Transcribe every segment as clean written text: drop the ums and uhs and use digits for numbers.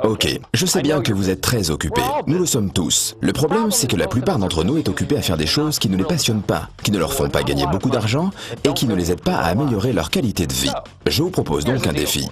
Ok, je sais bien que vous êtes très occupés. Nous le sommes tous. Le problème, c'est que la plupart d'entre nous est occupée à faire des choses qui ne les passionnent pas, qui ne leur font pas gagner beaucoup d'argent et qui ne les aident pas à améliorer leur qualité de vie. Je vous propose donc un défi.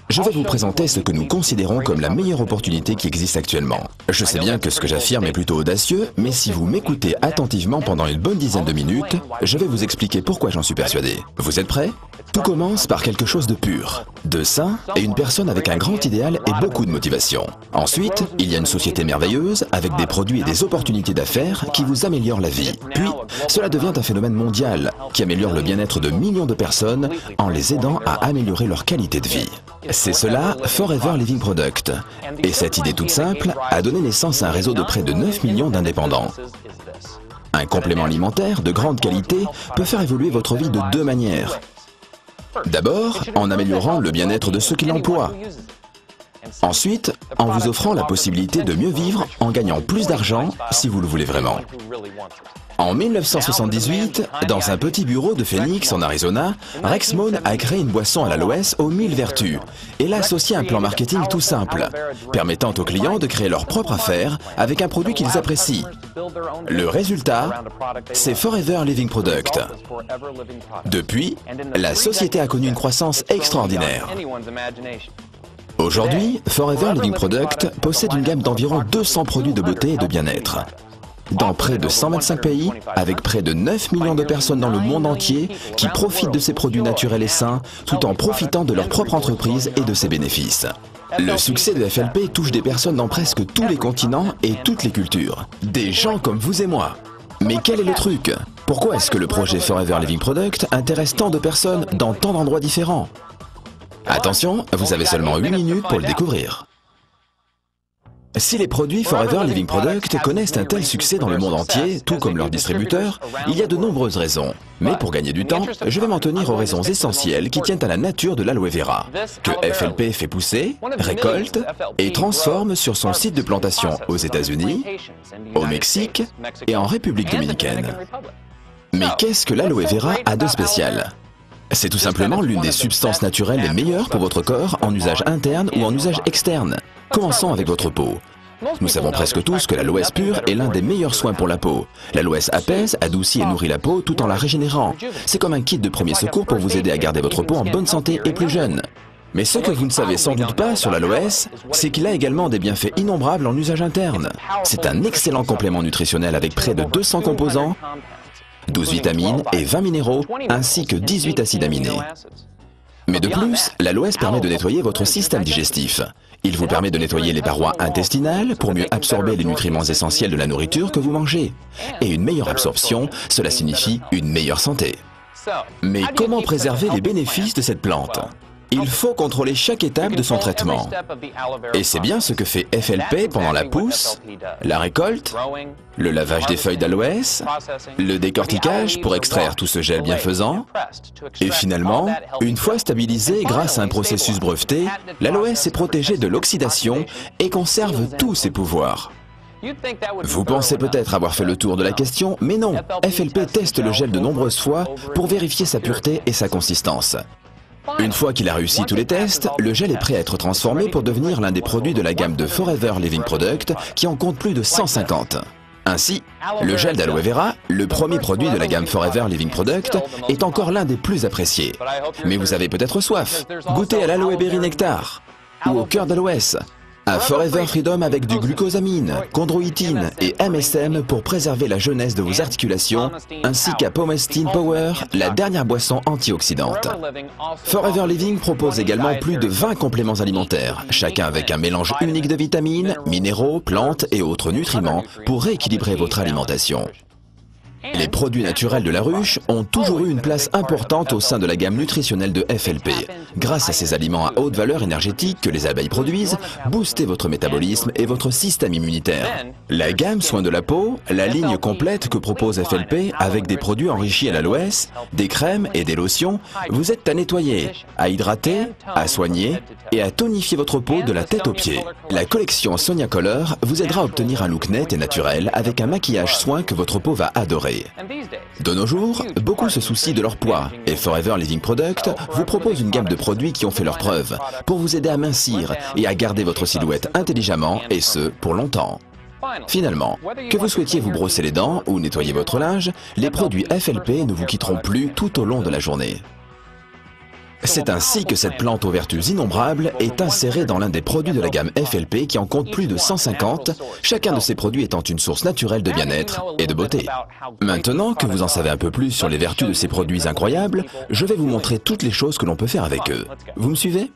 Je vais vous présenter ce que nous considérons comme la meilleure opportunité qui existe actuellement. Je sais bien que ce que j'affirme est plutôt audacieux, mais si vous m'écoutez attentivement pendant une bonne dizaine de minutes, je vais vous expliquer pourquoi j'en suis persuadé. Vous êtes prêts? Tout commence par quelque chose de pur, de sain et une personne avec un grand idéal et beaucoup de motivation. Ensuite, il y a une société merveilleuse avec des produits et des opportunités d'affaires qui vous améliorent la vie. Puis, cela devient un phénomène mondial qui améliore le bien-être de millions de personnes en les aidant à améliorer leur qualité de vie. C'est cela, Forever Living Product. Et cette idée toute simple a donné naissance à un réseau de près de 9 millions d'indépendants. Un complément alimentaire de grande qualité peut faire évoluer votre vie de deux manières. D'abord, en améliorant le bien-être de ceux qui l'emploient. Ensuite, en vous offrant la possibilité de mieux vivre en gagnant plus d'argent si vous le voulez vraiment. En 1978, dans un petit bureau de Phoenix en Arizona, Rex Mohn a créé une boisson à l'aloès aux 1000 vertus et l'a associé à un plan marketing tout simple, permettant aux clients de créer leur propre affaire avec un produit qu'ils apprécient. Le résultat, c'est Forever Living Product. Depuis, la société a connu une croissance extraordinaire. Aujourd'hui, Forever Living Product possède une gamme d'environ 200 produits de beauté et de bien-être. Dans près de 125 pays, avec près de 9 millions de personnes dans le monde entier qui profitent de ces produits naturels et sains tout en profitant de leur propre entreprise et de ses bénéfices. Le succès de FLP touche des personnes dans presque tous les continents et toutes les cultures. Des gens comme vous et moi. Mais quel est le truc? Pourquoi est-ce que le projet Forever Living Product intéresse tant de personnes dans tant d'endroits différents? Attention, vous avez seulement 8 minutes pour le découvrir. Si les produits Forever Living Product connaissent un tel succès dans le monde entier, tout comme leurs distributeurs, il y a de nombreuses raisons. Mais pour gagner du temps, je vais m'en tenir aux raisons essentielles qui tiennent à la nature de l'aloe vera, que FLP fait pousser, récolte et transforme sur son site de plantation aux États-Unis, au Mexique et en République dominicaine. Mais qu'est-ce que l'aloe vera a de spécial? C'est tout simplement l'une des substances naturelles les meilleures pour votre corps en usage interne ou en usage externe. Commençons avec votre peau. Nous savons presque tous que l'aloès pur est l'un des meilleurs soins pour la peau. L'aloès apaise, adoucit et nourrit la peau tout en la régénérant. C'est comme un kit de premier secours pour vous aider à garder votre peau en bonne santé et plus jeune. Mais ce que vous ne savez sans doute pas sur l'aloès, c'est qu'il a également des bienfaits innombrables en usage interne. C'est un excellent complément nutritionnel avec près de 200 composants, 12 vitamines et 20 minéraux, ainsi que 18 acides aminés. Mais de plus, l'aloès permet de nettoyer votre système digestif. Il vous permet de nettoyer les parois intestinales pour mieux absorber les nutriments essentiels de la nourriture que vous mangez. Et une meilleure absorption, cela signifie une meilleure santé. Mais comment préserver les bénéfices de cette plante? Il faut contrôler chaque étape de son traitement. Et c'est bien ce que fait FLP pendant la pousse, la récolte, le lavage des feuilles d'aloès, le décortiquage pour extraire tout ce gel bienfaisant, et finalement, une fois stabilisé grâce à un processus breveté, l'aloès est protégé de l'oxydation et conserve tous ses pouvoirs. Vous pensez peut-être avoir fait le tour de la question, mais non, FLP teste le gel de nombreuses fois pour vérifier sa pureté et sa consistance. Une fois qu'il a réussi tous les tests, le gel est prêt à être transformé pour devenir l'un des produits de la gamme de Forever Living Product qui en compte plus de 150. Ainsi, le gel d'aloe vera, le premier produit de la gamme Forever Living Product, est encore l'un des plus appréciés. Mais vous avez peut-être soif. Goûtez à l'aloe berry nectar ou au cœur d'aloès, à Forever Freedom avec du glucosamine, chondroïtine et MSM pour préserver la jeunesse de vos articulations, ainsi qu'à Pomestine Power, la dernière boisson antioxydante. Forever Living propose également plus de 20 compléments alimentaires, chacun avec un mélange unique de vitamines, minéraux, plantes et autres nutriments pour rééquilibrer votre alimentation. Les produits naturels de la ruche ont toujours eu une place importante au sein de la gamme nutritionnelle de FLP. Grâce à ces aliments à haute valeur énergétique que les abeilles produisent, boostez votre métabolisme et votre système immunitaire. La gamme soins de la peau, la ligne complète que propose FLP avec des produits enrichis à l'aloès, des crèmes et des lotions, vous aide à nettoyer, à hydrater, à soigner et à tonifier votre peau de la tête aux pieds. La collection Sonia Color vous aidera à obtenir un look net et naturel avec un maquillage soin que votre peau va adorer. mesurée. De nos jours, beaucoup se soucient de leur poids et Forever Living Product vous propose une gamme de produits qui ont fait leurs preuves pour vous aider à mincir et à garder votre silhouette intelligemment et ce, pour longtemps. Finalement, que vous souhaitiez vous brosser les dents ou nettoyer votre linge, les produits FLP ne vous quitteront plus tout au long de la journée. C'est ainsi que cette plante aux vertus innombrables est insérée dans l'un des produits de la gamme FLP qui en compte plus de 150, chacun de ces produits étant une source naturelle de bien-être et de beauté. Maintenant que vous en savez un peu plus sur les vertus de ces produits incroyables, je vais vous montrer toutes les choses que l'on peut faire avec eux. Vous me suivez ?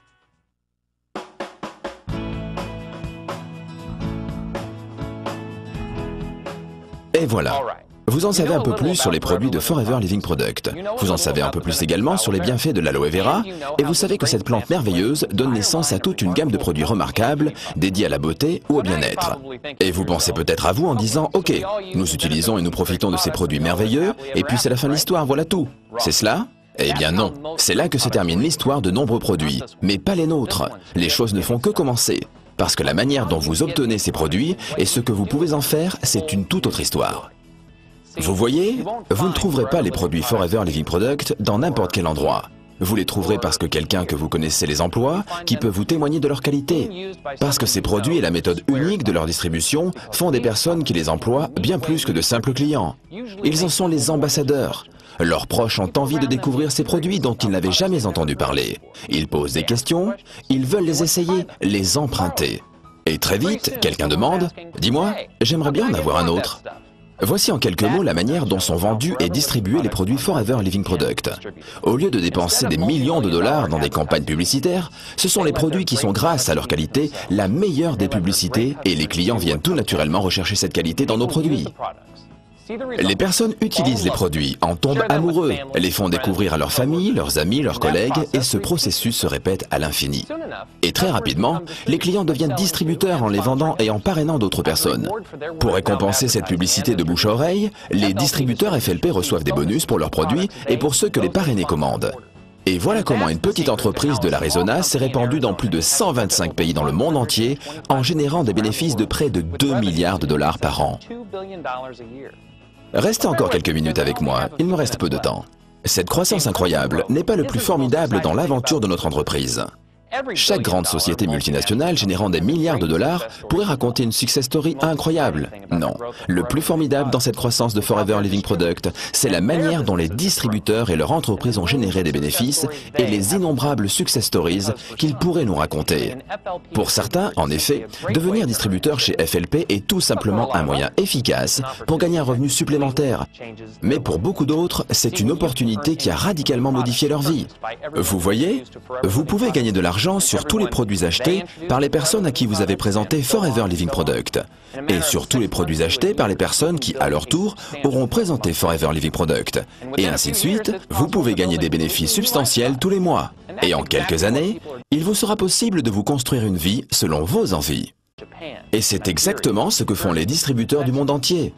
Et voilà. Vous en savez un peu plus sur les produits de Forever Living Product. Vous en savez un peu plus également sur les bienfaits de l'aloe vera, et vous savez que cette plante merveilleuse donne naissance à toute une gamme de produits remarquables, dédiés à la beauté ou au bien-être. Et vous pensez peut-être à vous en disant « Ok, nous utilisons et nous profitons de ces produits merveilleux, et puis c'est la fin de l'histoire, voilà tout. » C'est cela ? Eh bien non, c'est là que se termine l'histoire de nombreux produits, mais pas les nôtres. Les choses ne font que commencer. Parce que la manière dont vous obtenez ces produits et ce que vous pouvez en faire, c'est une toute autre histoire. Vous voyez, vous ne trouverez pas les produits Forever Living Product dans n'importe quel endroit. Vous les trouverez parce que quelqu'un que vous connaissez les emploie, qui peut vous témoigner de leur qualité. Parce que ces produits et la méthode unique de leur distribution font des personnes qui les emploient bien plus que de simples clients. Ils en sont les ambassadeurs. Leurs proches ont envie de découvrir ces produits dont ils n'avaient jamais entendu parler. Ils posent des questions, ils veulent les essayer, les emprunter. Et très vite, quelqu'un demande « Dis-moi, j'aimerais bien en avoir un autre ». Voici en quelques mots la manière dont sont vendus et distribués les produits Forever Living Product. Au lieu de dépenser des millions de dollars dans des campagnes publicitaires, ce sont les produits qui sont, grâce à leur qualité, la meilleure des publicités et les clients viennent tout naturellement rechercher cette qualité dans nos produits. Les personnes utilisent les produits, en tombent amoureux, les font découvrir à leur famille, leurs amis, leurs collègues, et ce processus se répète à l'infini. Et très rapidement, les clients deviennent distributeurs en les vendant et en parrainant d'autres personnes. Pour récompenser cette publicité de bouche à oreille, les distributeurs FLP reçoivent des bonus pour leurs produits et pour ceux que les parrainés commandent. Et voilà comment une petite entreprise de l'Arizona s'est répandue dans plus de 125 pays dans le monde entier en générant des bénéfices de près de 2 milliards de dollars par an. Restez encore quelques minutes avec moi, il me reste peu de temps. Cette croissance incroyable n'est pas le plus formidable dans l'aventure de notre entreprise. Chaque grande société multinationale générant des milliards de dollars pourrait raconter une success story incroyable. Non, le plus formidable dans cette croissance de Forever Living Product, c'est la manière dont les distributeurs et leurs entreprises ont généré des bénéfices et les innombrables success stories qu'ils pourraient nous raconter. Pour certains, en effet, devenir distributeur chez FLP est tout simplement un moyen efficace pour gagner un revenu supplémentaire. Mais pour beaucoup d'autres, c'est une opportunité qui a radicalement modifié leur vie. Vous voyez, vous pouvez gagner de l'argent sur tous les produits achetés par les personnes à qui vous avez présenté Forever Living Product et sur tous les produits achetés par les personnes qui, à leur tour, auront présenté Forever Living Product. Et ainsi de suite, vous pouvez gagner des bénéfices substantiels tous les mois. Et en quelques années, il vous sera possible de vous construire une vie selon vos envies. Et c'est exactement ce que font les distributeurs du monde entier.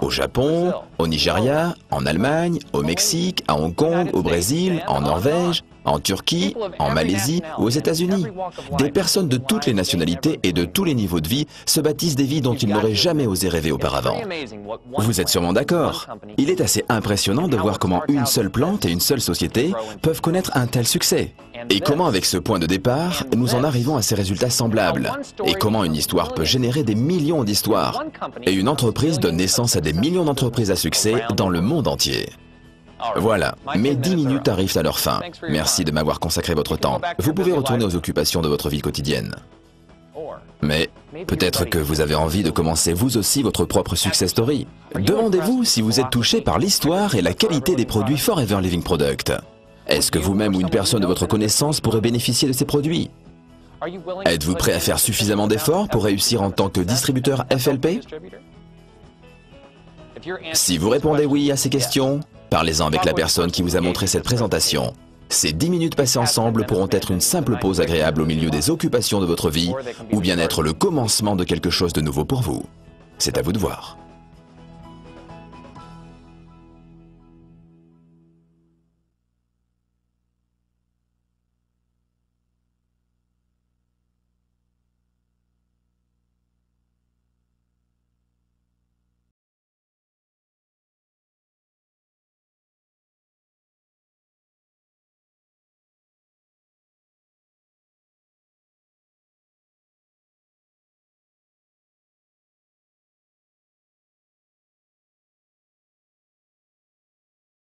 Au Japon, au Nigeria, en Allemagne, au Mexique, à Hong Kong, au Brésil, en Norvège, en Turquie, en Malaisie ou aux États-Unis. Des personnes de toutes les nationalités et de tous les niveaux de vie se bâtissent des vies dont ils n'auraient jamais osé rêver auparavant. Vous êtes sûrement d'accord. Il est assez impressionnant de voir comment une seule plante et une seule société peuvent connaître un tel succès. Et comment avec ce point de départ, nous en arrivons à ces résultats semblables. Et comment une histoire peut générer des millions d'histoires. Et une entreprise donne naissance à des millions d'entreprises à succès dans le monde entier. Voilà, mes 10 minutes arrivent à leur fin. Merci de m'avoir consacré votre temps. Vous pouvez retourner aux occupations de votre vie quotidienne. Mais peut-être que vous avez envie de commencer vous aussi votre propre success story. Demandez-vous si vous êtes touché par l'histoire et la qualité des produits Forever Living Product. Est-ce que vous-même ou une personne de votre connaissance pourrait bénéficier de ces produits? Êtes-vous prêt à faire suffisamment d'efforts pour réussir en tant que distributeur FLP? Si vous répondez oui à ces questions, parlez-en avec la personne qui vous a montré cette présentation. Ces 10 minutes passées ensemble pourront être une simple pause agréable au milieu des occupations de votre vie ou bien être le commencement de quelque chose de nouveau pour vous. C'est à vous de voir.